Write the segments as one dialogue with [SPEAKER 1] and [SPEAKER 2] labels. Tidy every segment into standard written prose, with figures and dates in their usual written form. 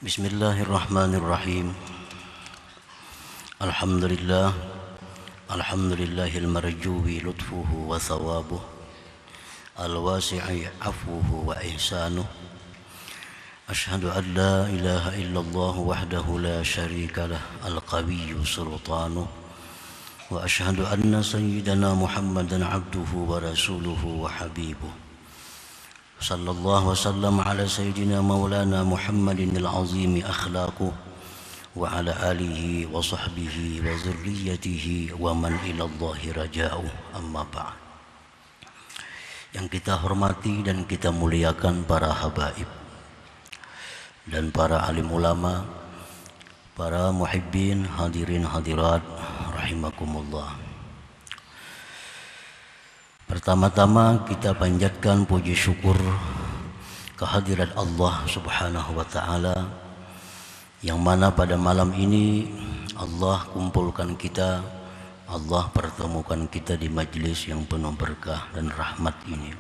[SPEAKER 1] Bismillahirrahmanirrahim. Alhamdulillah. Alhamdulillahil marjuwi lutfuhu wa thawabuh, al-wasi'i afuhu wa ihsanuh. Ashhadu an la ilaha illallah wahdahu la syarika lah, al-qawiyyu sultanuh. Wa ashhadu anna sayyidana Muhammadan abduhu wa rasuluhu wa habibuh. Sallallahu wasallam ala sayyidina maulana Muhammadin al-azimi akhlaquh wa ala alihi wa sahbihi wa zurriyatihi wa man ilallahi raja'uh, amma ba'd. Yang kita hormati dan kita muliakan para habaib dan para alim ulama, para muhibbin, hadirin hadirat rahimakumullah. Pertama-tama kita panjatkan puji syukur kehadirat Allah Subhanahu wa ta'ala, yang mana pada malam ini Allah kumpulkan kita, Allah pertemukan kita di majlis yang penuh berkah dan rahmat ini.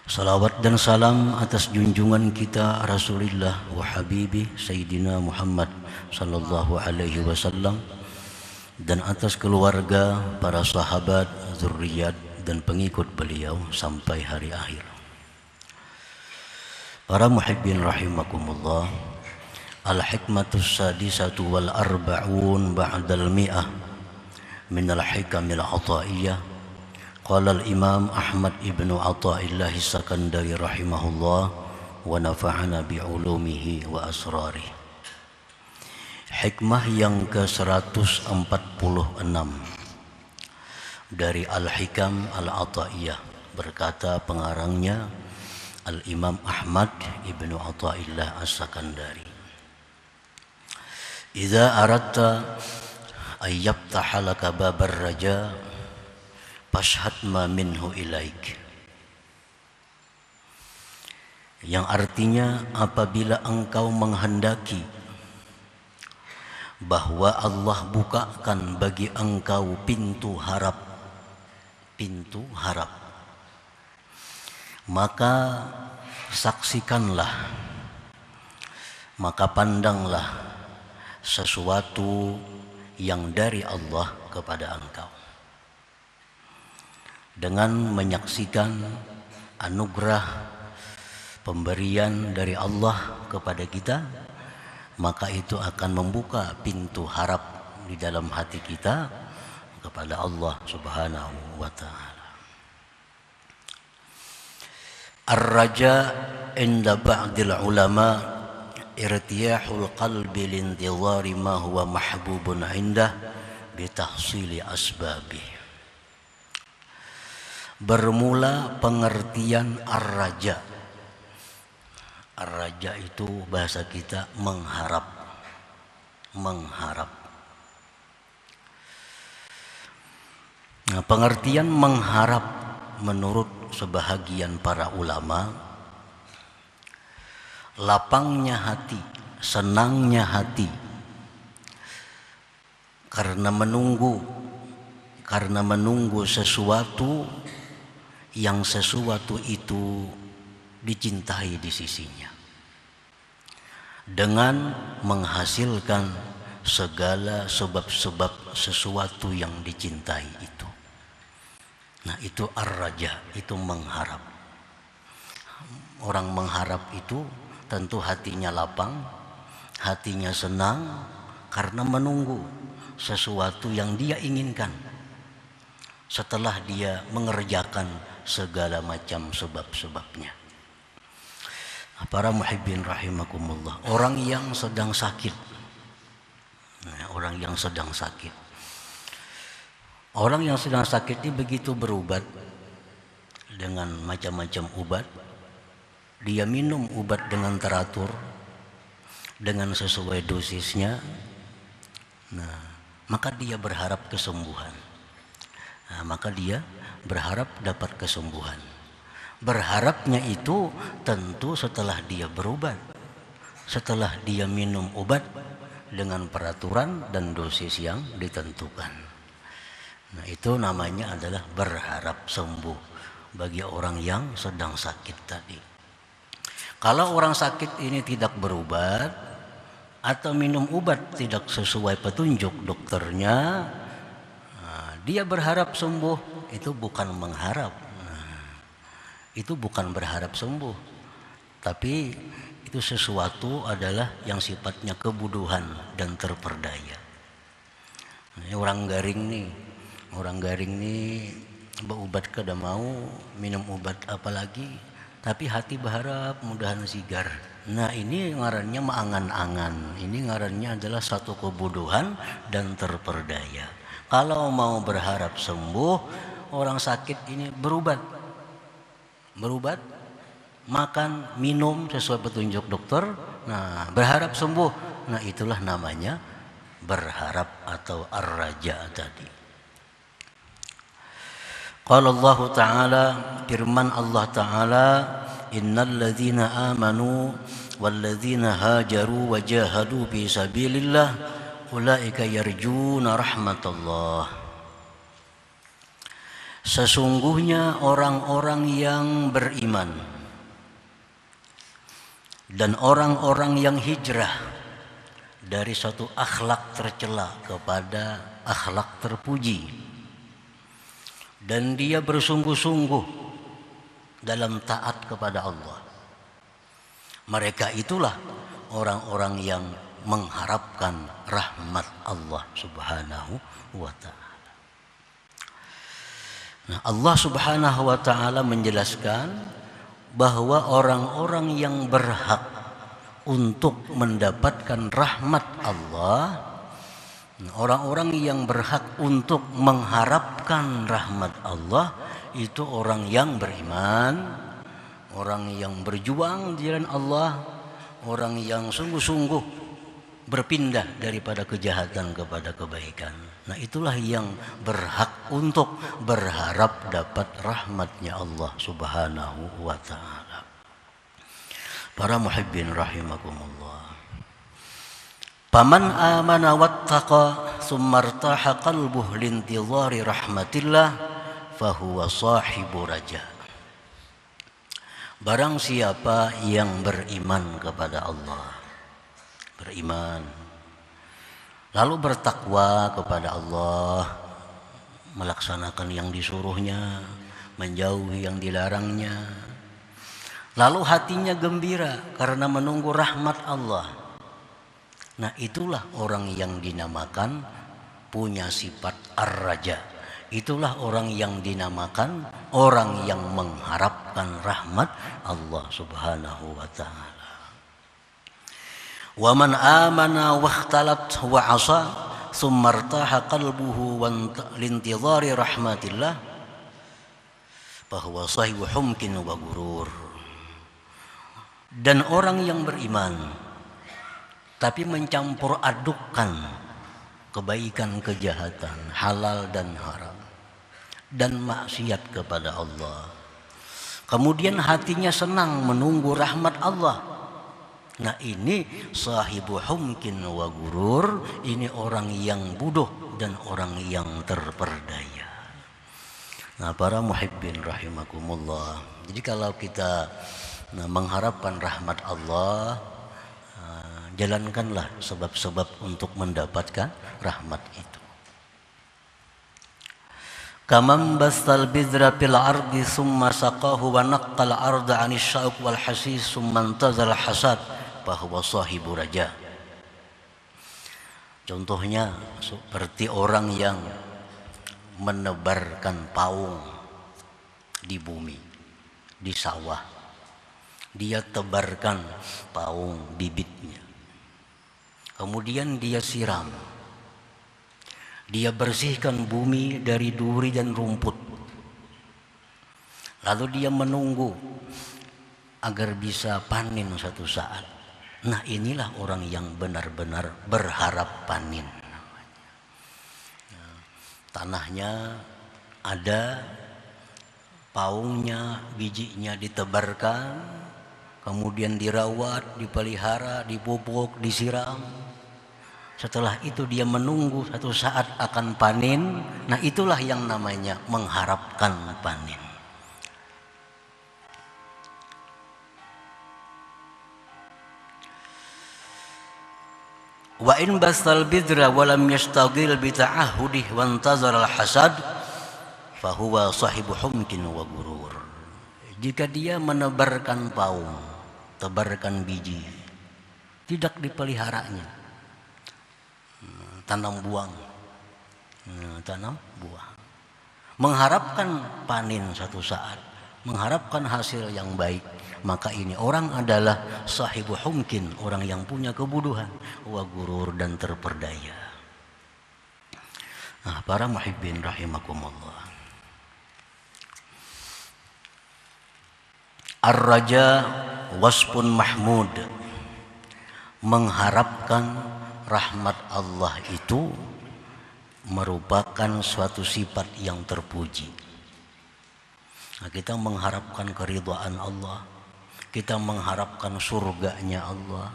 [SPEAKER 1] Salawat dan salam atas junjungan kita Rasulullah wa Habibi Sayyidina Muhammad sallallahu alaihi wasallam, dan atas keluarga, para sahabat, zurriyat dan pengikut beliau sampai hari akhir. Para muhibbin rahimakumullah, al-hikmatus sadisatu wal arba'un ba'dal mi'ah min al-hikamil ataiyah. Qala al-imam Ahmad ibnu Athaillah as-Sakandari rahimahullah wa nafa'ana bi'ulumihi wa asrarihi. Hikmah yang ke-146 dari Al-Hikam Al-Ataiyah, berkata pengarangnya Al-Imam Ahmad ibnu Athaillah as-Sakandari. Idza aradta ayyaftaha laka babar raja fashhad ma minhu ilaik. Yang artinya, apabila engkau menghendaki bahwa Allah bukakan bagi engkau pintu harap, maka saksikanlah, maka pandanglah sesuatu yang dari Allah kepada engkau. Dengan menyaksikan anugerah pemberian dari Allah kepada kita, maka itu akan membuka pintu harap di dalam hati kita kepada Allah Subhanahu wa ta'ala. Ar-raja inda ba'dil ulama irtiyahul qalbi lintidhari ma huwa mahbubun indah bitahsili asbabih. Bermula pengertian ar-raja. Ar-raja itu bahasa kita mengharap. Nah, pengertian mengharap menurut sebahagian para ulama, lapangnya hati, senangnya hati karena menunggu sesuatu yang sesuatu itu dicintai di sisinya, dengan menghasilkan segala sebab-sebab sesuatu yang dicintai itu. Nah, itu ar-raja, itu mengharap. Orang mengharap itu tentu hatinya lapang, hatinya senang karena menunggu sesuatu yang dia inginkan setelah dia mengerjakan segala macam sebab-sebabnya. Para muhibbin rahimakumullah, orang yang sedang sakit, orang yang sedang sakit ini begitu berobat dengan macam-macam obat, dia minum obat dengan teratur, dengan sesuai dosisnya, maka dia berharap kesembuhan. Maka dia berharap dapat kesembuhan. Berharapnya itu tentu setelah dia berobat, setelah dia minum obat dengan peraturan dan dosis yang ditentukan. Nah, itu namanya adalah berharap sembuh bagi orang yang sedang sakit tadi. Kalau orang sakit ini tidak berobat atau minum obat tidak sesuai petunjuk dokternya, dia berharap sembuh, itu bukan mengharap. Itu bukan berharap sembuh, tapi itu sesuatu adalah yang sifatnya kebodohan dan terperdaya. Ini orang garing nih berobat kada mau, minum obat apalagi, tapi hati berharap mudahan sigar. Nah ini ngarannya angan-angan, ini ngarannya adalah satu kebodohan dan terperdaya. Kalau mau berharap sembuh, orang sakit ini berobat, makan, minum sesuai petunjuk dokter, nah berharap sembuh. Nah itulah namanya berharap atau ar-raja tadi. Qala Allah Ta'ala, firman Allah Ta'ala, innal ladzina amanu wal ladzina hajaru wa jahadu fi sabilillah ulaika yarjuna rahmatullah. Sesungguhnya orang-orang yang beriman dan orang-orang yang hijrah dari suatu akhlak tercela kepada akhlak terpuji, dan dia bersungguh-sungguh dalam taat kepada Allah, mereka itulah orang-orang yang mengharapkan rahmat Allah Subhanahu wa Ta'ala. Nah, Allah Subhanahu wa Ta'ala menjelaskan bahwa orang-orang yang berhak untuk mendapatkan rahmat Allah, orang-orang yang berhak untuk mengharapkan rahmat Allah, itu orang yang beriman, orang yang berjuang di jalan Allah, orang yang sungguh-sungguh berpindah daripada kejahatan kepada kebaikan. Nah itulah yang berhak untuk berharap dapat rahmatnya Allah Subhanahu wa Ta'ala. Para muhibbin rahimakumullah. Paman amana wattaqa summa irtaha qalbuhu lintidhari rahmatillah fahuwa sahibu raja. Barang siapa yang beriman kepada Allah, beriman lalu bertakwa kepada Allah, melaksanakan yang disuruhnya, menjauhi yang dilarangnya, lalu hatinya gembira karena menunggu rahmat Allah. Nah itulah orang yang dinamakan punya sifat ar-raja. Itulah orang yang dinamakan orang yang mengharapkan rahmat Allah Subhanahu wa Ta'ala. Wa man amana wa ikhtalat wa asa summa irtaha qalbuhu lintidhari rahmatillah bahwa sahibu humkin wa gurur. Dan orang yang beriman tapi mencampur adukkan kebaikan kejahatan, halal dan haram, dan maksiat kepada Allah, kemudian hatinya senang menunggu rahmat Allah. Nah ini sahibu humkin wa gurur, ini orang yang bodoh dan orang yang terperdaya. Nah para muhibbin rahimakumullah, jadi kalau kita mengharapkan rahmat Allah, jalankanlah sebab-sebab untuk mendapatkan rahmat itu. Kamam bastal bidra fil ardi summa saqahu wa naqqal arda 'anil syauq wal hasis summa intazal hasad bahwa sahibu raja. Contohnya seperti orang yang menebarkan paung di bumi, di sawah. Dia tebarkan paung bibitnya, kemudian dia siram, dia bersihkan bumi dari duri dan rumput, lalu dia menunggu agar bisa panen suatu saat. Nah inilah orang yang benar-benar berharap panen. Tanahnya ada, paungnya, bijinya ditebarkan, kemudian dirawat, dipelihara, dipupuk, disiram. Setelah itu dia menunggu satu saat akan panen. Nah itulah yang namanya mengharapkan panen. Wa in basal bidra wa lam yastaghil bi ta'ahudih wa intazara al-hasad fahuwa sahibu humkin wa gurur. Jika dia menebarkan paung, tebarkan biji, tidak dipeliharanya, tanam buang, mengharapkan panen satu saat, mengharapkan hasil yang baik, maka ini orang adalah sahibu humkin, orang yang punya kebodohan, wa gurur, dan terperdaya. Nah, para muhibbin rahimakumullah, ar-raja wasfun mahmud, mengharapkan rahmat Allah itu merupakan suatu sifat yang terpuji. Nah, kita mengharapkan keridhaan Allah, kita mengharapkan surganya Allah,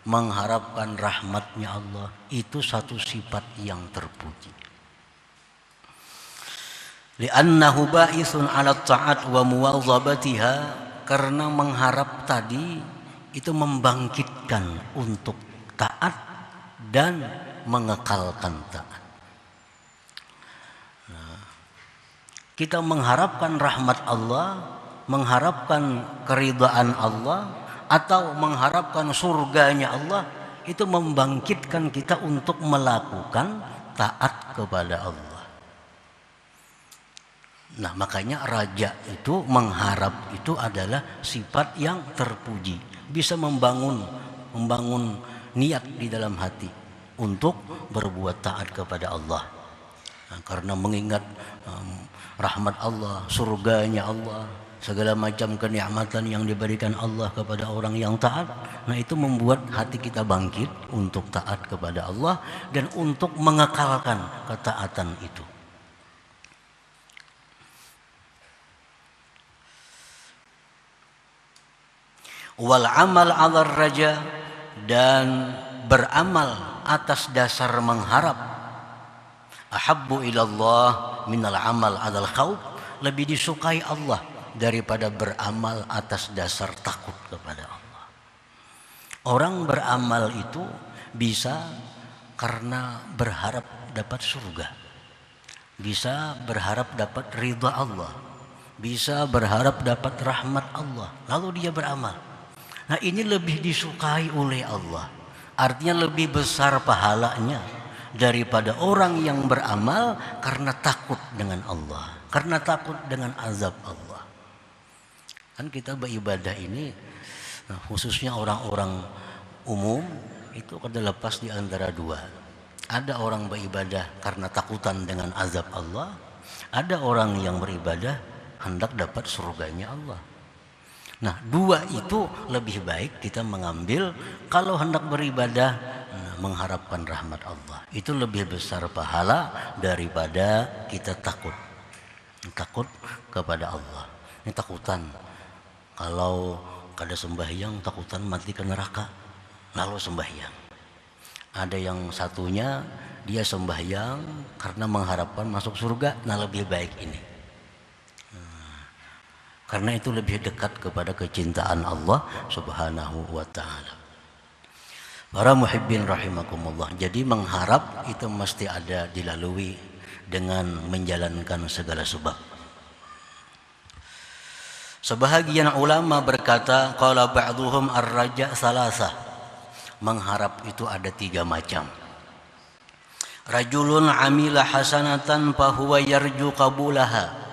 [SPEAKER 1] mengharapkan rahmatnya Allah, itu satu sifat yang terpuji. Li'annahu ba'isun 'ala ta'at wa muwazabatiha, karena mengharap tadi itu membangkitkan untuk taat dan mengekalkan taat. Kita mengharapkan rahmat Allah, mengharapkan keridhaan Allah, atau mengharapkan surganya Allah, itu membangkitkan kita untuk melakukan taat kepada Allah. Nah, makanya raja itu mengharap itu adalah sifat yang terpuji, bisa membangun niat di dalam hati untuk berbuat taat kepada Allah. Nah, karena mengingat rahmat Allah, surganya Allah, segala macam kenikmatan yang diberikan Allah kepada orang yang taat, nah itu membuat hati kita bangkit untuk taat kepada Allah dan untuk mengekalkan ketaatan itu. Wal amal 'ala raja, dan beramal atas dasar mengharap, ahabbu ilallah minal amal 'alal khauf, lebih disukai Allah daripada beramal atas dasar takut kepada Allah. Orang beramal itu bisa karena berharap dapat surga, bisa berharap dapat ridha Allah, bisa berharap dapat rahmat Allah, lalu dia beramal. Nah, ini lebih disukai oleh Allah, artinya lebih besar pahalanya daripada orang yang beramal karena takut dengan Allah, karena takut dengan azab Allah. Kan kita beribadah ini, nah, khususnya orang-orang umum itu kada lepas di antara dua. Ada orang beribadah karena takutan dengan azab Allah, ada orang yang beribadah hendak dapat surganya Allah. Nah, dua itu lebih baik kita mengambil kalau hendak beribadah mengharapkan rahmat Allah. Itu lebih besar pahala daripada kita takut kepada Allah. Ini takutan. Kalau kada sembahyang, takutan mati ke neraka, lalu sembahyang. Ada yang satunya dia sembahyang karena mengharapkan masuk surga, nah lebih baik ini. Karena itu lebih dekat kepada kecintaan Allah Subhanahu wa ta'ala. Para muhibbin rahimakumullah, jadi mengharap itu mesti ada dilalui dengan menjalankan segala sebab. Sebahagian ulama berkata, qala ba'duhum ar-raja salasah, mengharap itu ada 3 macam. Rajulun amila hasanatan fahuwa yarju qabulaha.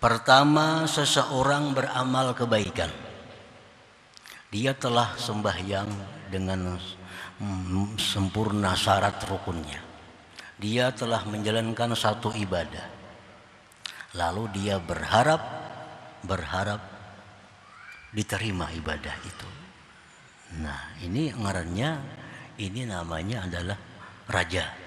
[SPEAKER 1] Pertama, seseorang beramal kebaikan. Dia telah sembahyang dengan sempurna syarat rukunnya. Dia telah menjalankan satu ibadah. Lalu dia berharap diterima ibadah itu. Nah, ini ngarannya, ini namanya adalah raja.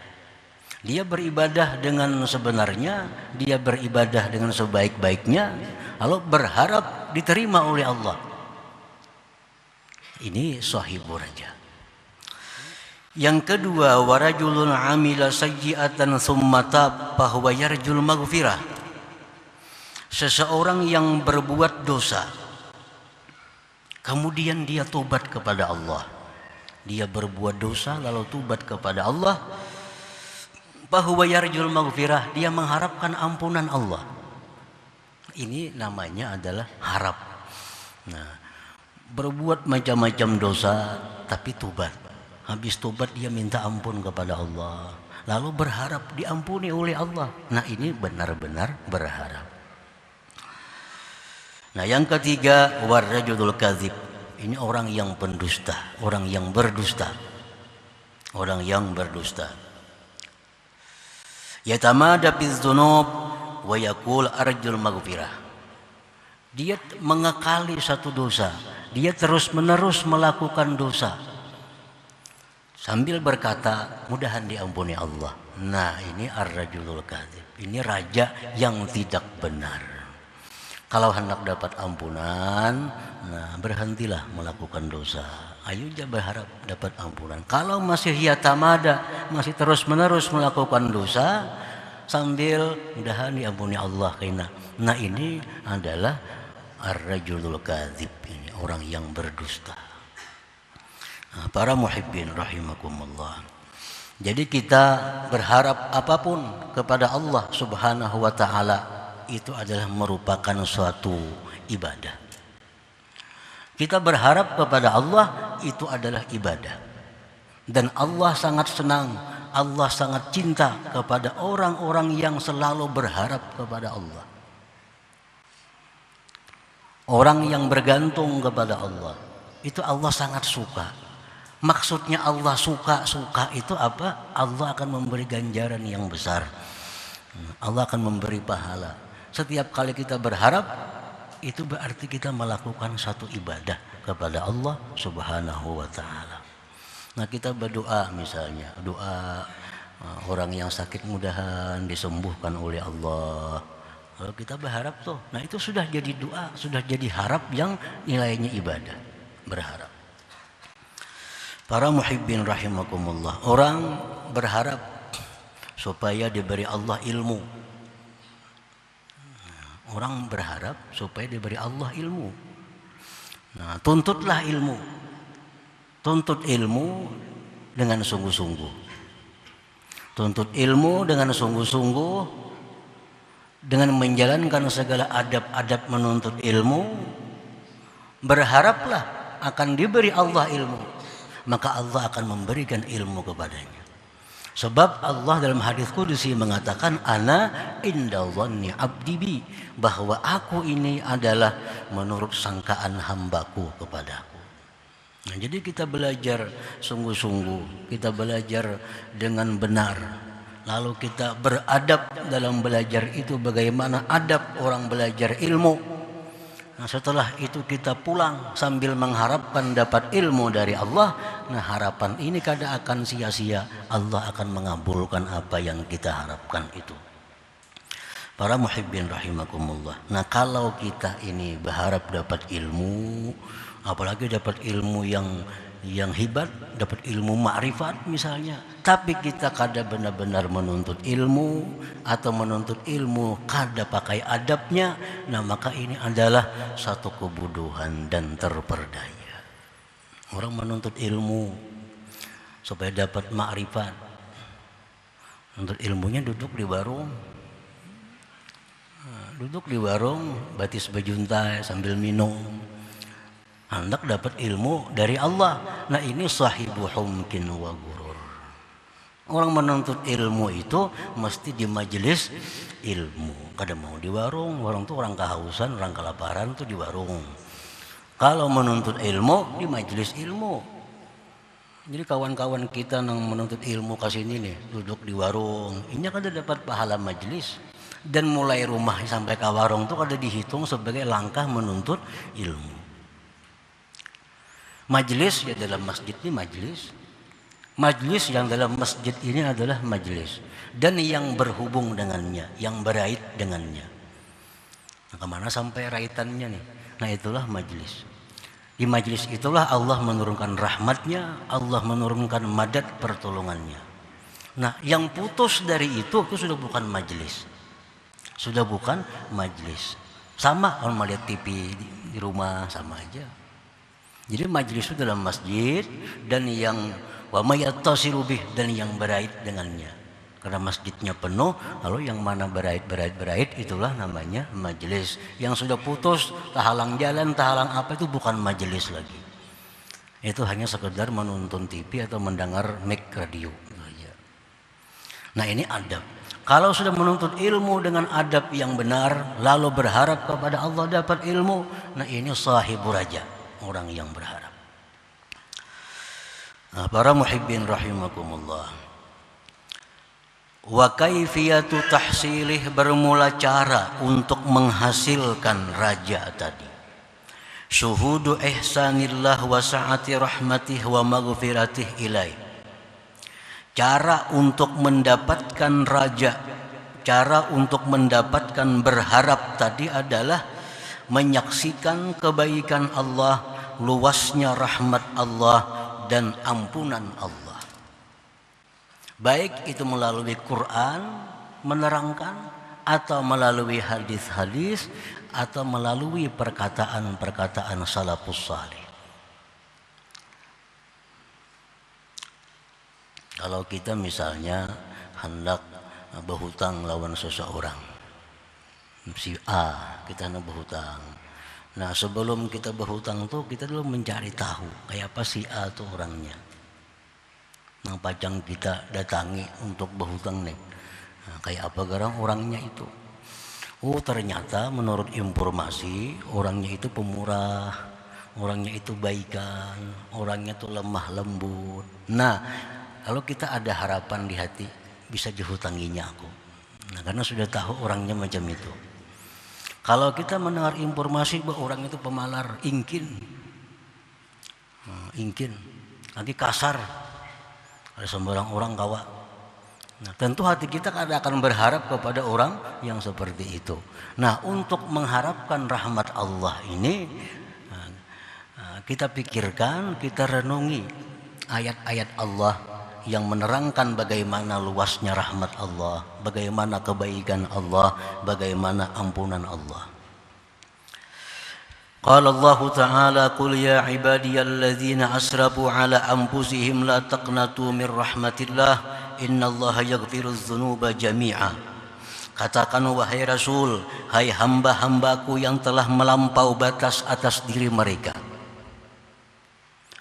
[SPEAKER 1] Dia beribadah dengan sebenarnya, dia beribadah dengan sebaik-baiknya, lalu berharap diterima oleh Allah. Ini sahibu raja. Yang kedua, warajulun amila sayyi'atan tsumma tab fa huwa yarjul maghfirah. Seseorang yang berbuat dosa, kemudian dia tobat kepada Allah, dia berbuat dosa lalu tobat kepada Allah, fahuwa yarjul maghfirah, dia mengharapkan ampunan Allah. Ini namanya adalah harap. Nah, berbuat macam-macam dosa tapi tobat. Habis tobat dia minta ampun kepada Allah, lalu berharap diampuni oleh Allah. Nah, ini benar-benar berharap. Nah, yang ketiga, warrajulul kadzib. Ini orang yang pendusta, orang yang berdusta. Orang yang berdusta. Yatamada bidzunub wa yaqul arjul maghfirah. Dia mengekali satu dosa, dia terus-menerus melakukan dosa sambil berkata mudahan diampuni Allah. Nah, ini ar-rajulul kadzib. Ini raja yang tidak benar. Kalau hendak dapat ampunan, nah berhentilah melakukan dosa. Ayo aja berharap dapat ampunan. Kalau masih yatamada, masih terus-menerus melakukan dosa sambil mudahan diampuni Allah kena. Nah, ini adalah ar-rajulul kadzib, ini orang yang berdusta. Nah, para muhibbin rahimakumullah. Jadi kita berharap apapun kepada Allah Subhanahu wa taala itu adalah merupakan suatu ibadah. Kita berharap kepada Allah itu adalah ibadah. Dan Allah sangat senang, Allah sangat cinta kepada orang-orang yang selalu berharap kepada Allah. Orang yang bergantung kepada Allah, itu Allah sangat suka. Maksudnya Allah suka itu apa? Allah akan memberi ganjaran yang besar. Allah akan memberi pahala. Setiap kali kita berharap, itu berarti kita melakukan satu ibadah kepada Allah Subhanahu wa taala. Nah, kita berdoa misalnya, doa orang yang sakit mudahan disembuhkan oleh Allah. Kalau kita berharap tuh, nah itu sudah jadi doa, sudah jadi harap yang nilainya ibadah, berharap. Para muhibbin rahimakumullah, orang berharap supaya diberi Allah ilmu. Orang berharap supaya diberi Allah ilmu. Nah, tuntutlah ilmu. Tuntut ilmu dengan sungguh-sungguh. Tuntut ilmu dengan sungguh-sungguh, dengan menjalankan segala adab-adab menuntut ilmu. Berharaplah akan diberi Allah ilmu, maka Allah akan memberikan ilmu kepadanya. Sebab Allah dalam hadis qudsi mengatakan ana inda dhanni abdi bi, bahwa aku ini adalah menurut sangkaan hambaku kepadaku. Nah, jadi kita belajar sungguh-sungguh, kita belajar dengan benar, lalu kita beradab dalam belajar itu bagaimana adab orang belajar ilmu. Nah, setelah itu kita pulang sambil mengharapkan dapat ilmu dari Allah. Nah, harapan ini kadang akan sia-sia. Allah akan mengabulkan apa yang kita harapkan itu. Para muhibbin rahimakumullah. Nah, kalau kita ini berharap dapat ilmu, apalagi dapat ilmu yang hebat, dapat ilmu ma'rifat misalnya, tapi kita kada benar-benar menuntut ilmu atau menuntut ilmu kada pakai adabnya, nah maka ini adalah satu kebodohan dan terperdaya. Orang menuntut ilmu supaya dapat ma'rifat, menuntut ilmunya duduk di warung, batis bejuntai sambil minum. Hendak dapat ilmu dari Allah. Nah, ini sahibu humkin wa gurur. Orang menuntut ilmu itu mesti di majelis ilmu. Kadang mau di warung tuh orang kehausan, orang kelaparan tuh di warung. Kalau menuntut ilmu di majelis ilmu. Jadi kawan-kawan kita yang menuntut ilmu kasini nih, duduk di warung, ini kada dapat pahala majelis. Dan mulai rumah sampai ke warung tuh kada dihitung sebagai langkah menuntut ilmu. Majlis ya dalam masjid ini majlis. Majlis yang dalam masjid ini adalah majlis. Dan yang berhubung dengannya, yang berait dengannya. Nah, kemana sampai raitannya nih? Nah, itulah majlis. Di majlis itulah Allah menurunkan rahmatnya, Allah menurunkan madat pertolongannya. Nah, yang putus dari itu sudah bukan majlis. Sudah bukan majlis. Sama orang melihat TV di rumah sama aja. Jadi majelis itu dalam masjid dan yang wa may yattasilu bih dan yang berait dengannya. Karena masjidnya penuh, lalu yang mana berait itulah namanya majelis. Yang sudah putus, tahalang jalan, tahalang apa itu bukan majelis lagi. Itu hanya sekedar menonton TV atau mendengar mic radio. Nah ini adab. Kalau sudah menuntut ilmu dengan adab yang benar, lalu berharap kepada Allah dapat ilmu, nah ini sahibu raja, orang yang berharap. Nah, para muhibbin rahimakumullah. Wa kaifiyatu tahsilih, bermula cara untuk menghasilkan raja tadi. Syuhudu ihsanillah wa sa'ati rahmatih wa maghfiratih ilaih. Cara untuk mendapatkan raja, cara untuk mendapatkan berharap tadi adalah menyaksikan kebaikan Allah, luasnya rahmat Allah dan ampunan Allah. Baik itu melalui Quran menerangkan, atau melalui hadis-hadis, atau melalui perkataan-perkataan salafus salih. Kalau kita misalnya hendak berhutang lawan seseorang, si A, kita hendak berhutang. Nah sebelum kita berhutang tuh kita dulu mencari tahu kayak apa si A tuh orangnya. Nah pajang kita datangi untuk berhutang nih, nah, kayak apa garang orangnya itu. Oh ternyata menurut informasi orangnya itu pemurah, orangnya itu baikan, orangnya tuh lemah lembut. Nah kalau kita ada harapan di hati, bisa dihutanginya aku. Nah, karena sudah tahu orangnya macam itu. Kalau kita mendengar informasi bahwa orang itu pemalar, ingkin, lagi kasar, ada sembarang orang kawa. Nah, tentu hati kita akan berharap kepada orang yang seperti itu. Nah, untuk mengharapkan rahmat Allah ini, kita pikirkan, kita renungi ayat-ayat Allah yang menerangkan bagaimana luasnya rahmat Allah, bagaimana kebaikan Allah, bagaimana ampunan Allah. Qala Allah Ta'ala, qul ya ibadiyalladzina asrafu ala anfusihim la taqnatu min rahmatillah innallaha yaghfirudz dzunuba jami'a. Katakan wahai Rasul, hai hamba-hambaku yang telah melampau batas atas diri mereka.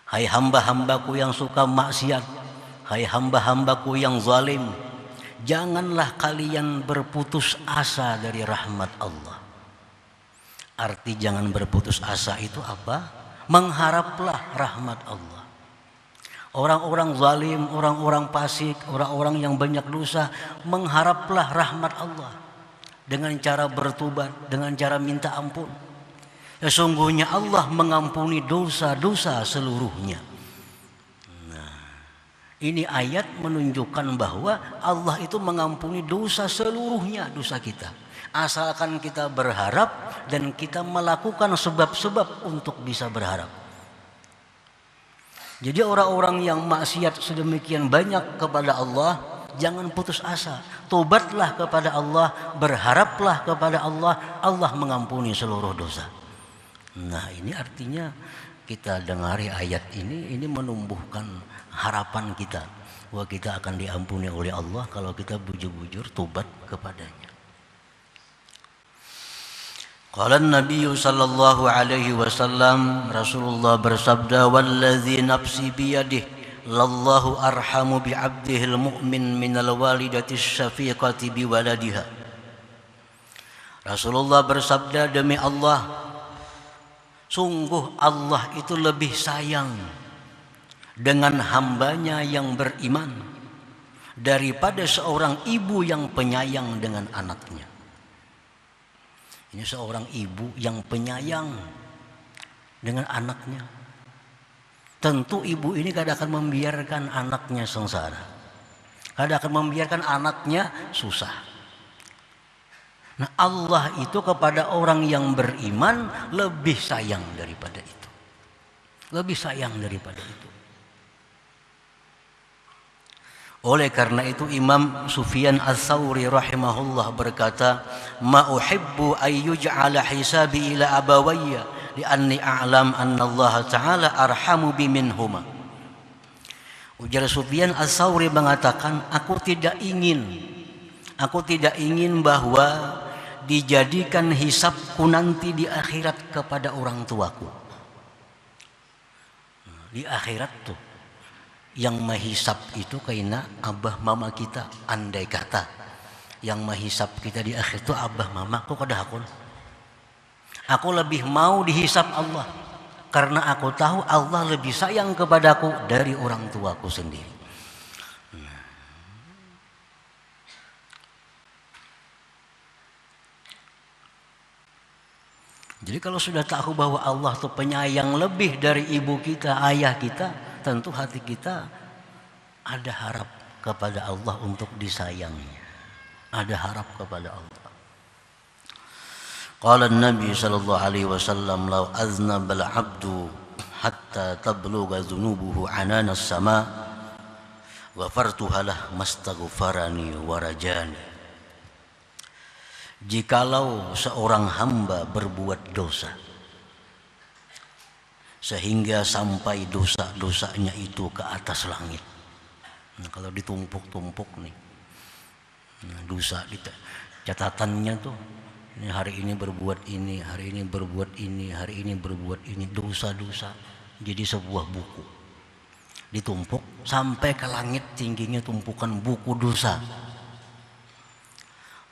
[SPEAKER 1] Hai hamba-hambaku yang suka maksiat, hai hamba-hambaku yang zalim, janganlah kalian berputus asa dari rahmat Allah. Arti jangan berputus asa itu apa? Mengharaplah rahmat Allah. Orang-orang zalim, orang-orang fasik, orang-orang yang banyak dosa, mengharaplah rahmat Allah dengan cara bertobat, dengan cara minta ampun. Sesungguhnya Allah mengampuni dosa-dosa seluruhnya. Ini ayat menunjukkan bahwa Allah itu mengampuni dosa seluruhnya, dosa kita. Asalkan kita berharap dan kita melakukan sebab-sebab untuk bisa berharap. Jadi orang-orang yang maksiat sedemikian banyak kepada Allah, jangan putus asa. Tobatlah kepada Allah, berharaplah kepada Allah, Allah mengampuni seluruh dosa. Nah ini artinya kita dengari ayat ini menumbuhkan harapan kita bahwa kita akan diampuni oleh Allah kalau kita bujur-bujur tobat kepadanya. Qala Nabi sallallahu alaihi wasallam, Rasulullah bersabda, wallazi nafsi biyadihi lallahu arhamu bi 'abdihil mu'min minal walidati syafiqati bi waladiha. Rasulullah bersabda, demi Allah, sungguh Allah itu lebih sayang dengan hambanya yang beriman daripada seorang ibu yang penyayang dengan anaknya. Ini seorang ibu yang penyayang dengan anaknya. Tentu ibu ini kadang akan membiarkan anaknya sengsara, kadang akan membiarkan anaknya susah. Nah Allah itu kepada orang yang beriman lebih sayang daripada itu, lebih sayang daripada itu. Oleh karena itu Imam Sufyan Ats-Tsauri rahimahullah berkata, ma uhibbu ay yuj'ala hisabi ila abawayya li'anni a'lam anna Allah Ta'ala arhamu bi minhuma. Ujar Sufyan Ats-Tsauri mengatakan, aku tidak ingin bahwa dijadikan hisabku nanti di akhirat kepada orang tuaku. Di akhirat tuh yang menghisab itu kaina abah mama kita, andai kata yang menghisab kita di akhir itu abah mama, kok kada hakun. Aku lebih mau dihisab Allah karena aku tahu Allah lebih sayang kepadaku dari orang tuaku sendiri. Jadi kalau sudah tahu bahwa Allah itu penyayang lebih dari ibu kita, ayah kita, tentu hati kita ada harap kepada Allah untuk disayangi. Ada harap kepada Allah. Qala Nabi sallallahu alaihi wasallam, "Law aznaba al-'abdu hatta tablugha dhunubuhu 'anana as-sama' ghafartuha lah mastaghfarani wa rajani." Jikalau seorang hamba berbuat dosa sehingga sampai dosa-dosanya itu ke atas langit. Nah, kalau ditumpuk-tumpuk nih, dosa catatannya tuh, ini hari ini berbuat ini, hari ini berbuat ini, hari ini berbuat ini, dosa-dosa jadi sebuah buku. Ditumpuk sampai ke langit tingginya tumpukan buku dosa.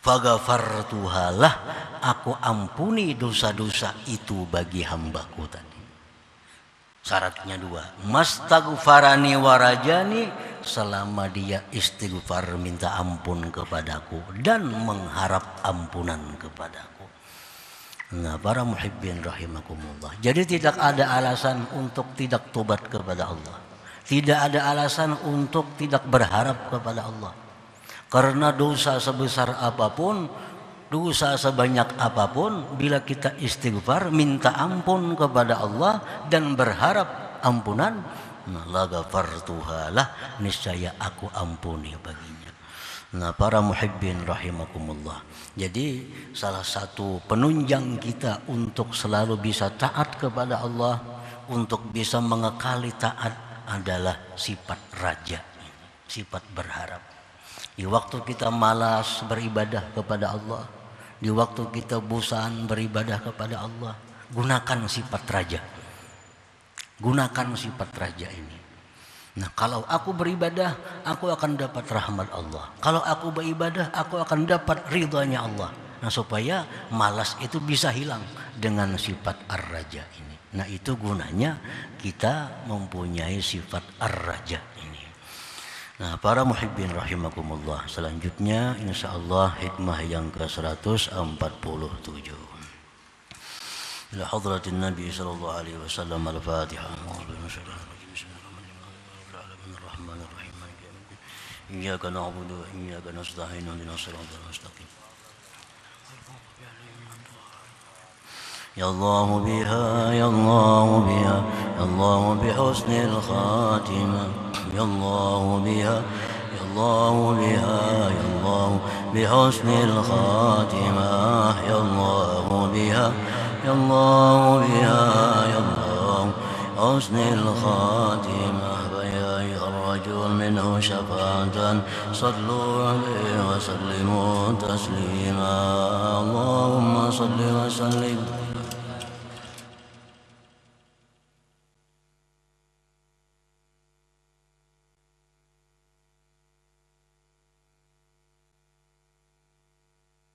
[SPEAKER 1] Faghafartuhalah, aku ampuni dosa-dosa itu bagi hambaku tadi. Syaratnya dua, mastaghfarani warajani, selama dia istighfar minta ampun kepadaku dan mengharap ampunan kepadaku. Nah, para muhibbin rahimakumullah, jadi tidak ada alasan untuk tidak tobat kepada Allah, tidak ada alasan untuk tidak berharap kepada Allah. Karena dosa sebesar apapun, dosa sebanyak apapun, bila kita istighfar, minta ampun kepada Allah dan berharap ampunan, la ghafartuhalah, niscaya aku ampuni baginya. Nah, para muhibbin rahimakumullah. Jadi salah satu penunjang kita untuk selalu bisa taat kepada Allah, untuk bisa mengekali taat adalah sifat raja, sifat berharap. Di waktu kita malas beribadah kepada Allah, di waktu kita bosan beribadah kepada Allah, gunakan sifat raja. Gunakan sifat raja ini. Nah, kalau aku beribadah, aku akan dapat rahmat Allah. Kalau aku beribadah, aku akan dapat ridhanya Allah. Nah, supaya malas itu bisa hilang dengan sifat ar-raja ini. Nah, itu gunanya kita mempunyai sifat ar-raja ini. Nah, para muhibbin rahimakumullah, selanjutnya insyaallah hikmah yang ke-147. Ila hadratin Nabi sallallahu alaihi wasallam, al-Fatihah. Bismillahirrahmanirrahim. Iyyaka na'budu wa iyyaka nasta'in, ihdinas siratal mustaqim. Ya Allah biha, ya Allah biha, ya Allah bihusnil khatimah. Ya Allah biha, ya Allah biha, ya Allah bihusnil khatimah. Ya Allah biha, ya Allah biha, ya Allah bihusnil khatimah. Ya الرجل منه شفاعة صلوا عليه وسلموا تسليما. اللهم صل وسلم